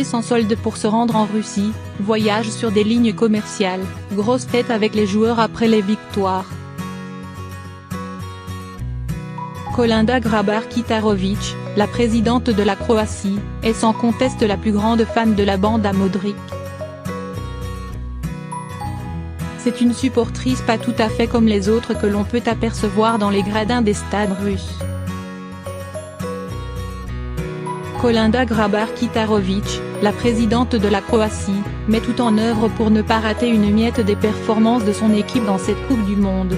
congé sans solde pour se rendre en Russie, voyage sur des lignes commerciales, grosse tête avec les joueurs après les victoires. Kolinda Grabar-Kitarović, la présidente de la Croatie, est sans conteste la plus grande fan de la bande à Modric. C'est une supportrice pas tout à fait comme les autres que l'on peut apercevoir dans les gradins des stades russes. Kolinda Grabar-Kitarović, la présidente de la Croatie, met tout en œuvre pour ne pas rater une miette des performances de son équipe dans cette Coupe du Monde.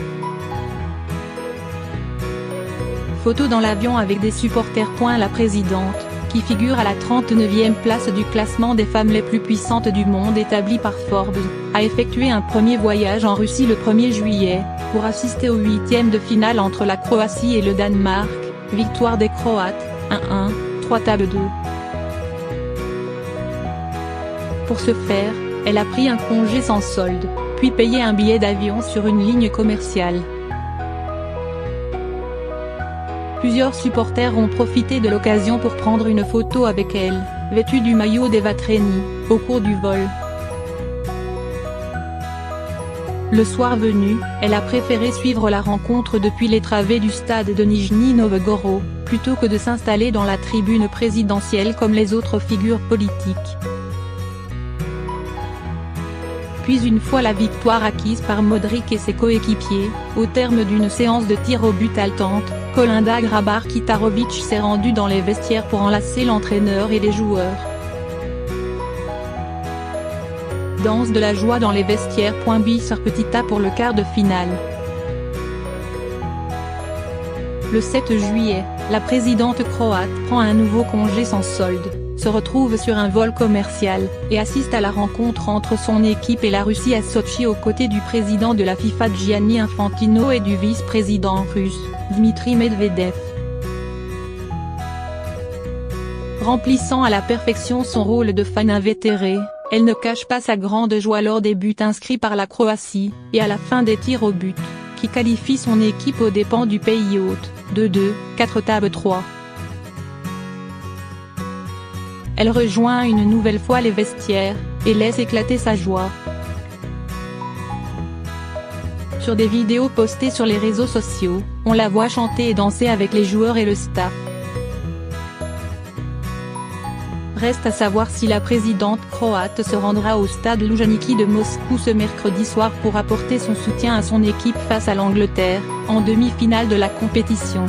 Photo dans l'avion avec des supporters. La présidente, qui figure à la 39e place du classement des femmes les plus puissantes du monde établi par Forbes, a effectué un premier voyage en Russie le 1er juillet, pour assister au 8e de finale entre la Croatie et le Danemark, victoire des Croates, 1-1, 3-2. Pour ce faire, elle a pris un congé sans solde, puis payé un billet d'avion sur une ligne commerciale. Plusieurs supporters ont profité de l'occasion pour prendre une photo avec elle, vêtue du maillot des Vatreni, au cours du vol. Le soir venu, elle a préféré suivre la rencontre depuis les travées du stade de Nijni Novgorod, plutôt que de s'installer dans la tribune présidentielle comme les autres figures politiques. Puis une fois la victoire acquise par Modric et ses coéquipiers, au terme d'une séance de tir au but haletante, Kolinda Grabar-Kitarović s'est rendue dans les vestiaires pour enlacer l'entraîneur et les joueurs. Danse de la joie dans les vestiaires. Bisser petit A pour le quart de finale. Le 7 juillet, la présidente croate prend un nouveau congé sans solde, se retrouve sur un vol commercial, et assiste à la rencontre entre son équipe et la Russie à Sotchi aux côtés du président de la FIFA Gianni Infantino et du vice-président russe, Dmitri Medvedev. Remplissant à la perfection son rôle de fan invétérée, elle ne cache pas sa grande joie lors des buts inscrits par la Croatie, et à la fin des tirs au but, qui qualifie son équipe aux dépens du pays hôte, 2-2, 4-3. Elle rejoint une nouvelle fois les vestiaires, et laisse éclater sa joie. Sur des vidéos postées sur les réseaux sociaux, on la voit chanter et danser avec les joueurs et le staff. Reste à savoir si la présidente croate se rendra au stade Loujniki de Moscou ce mercredi soir pour apporter son soutien à son équipe face à l'Angleterre, en demi-finale de la compétition.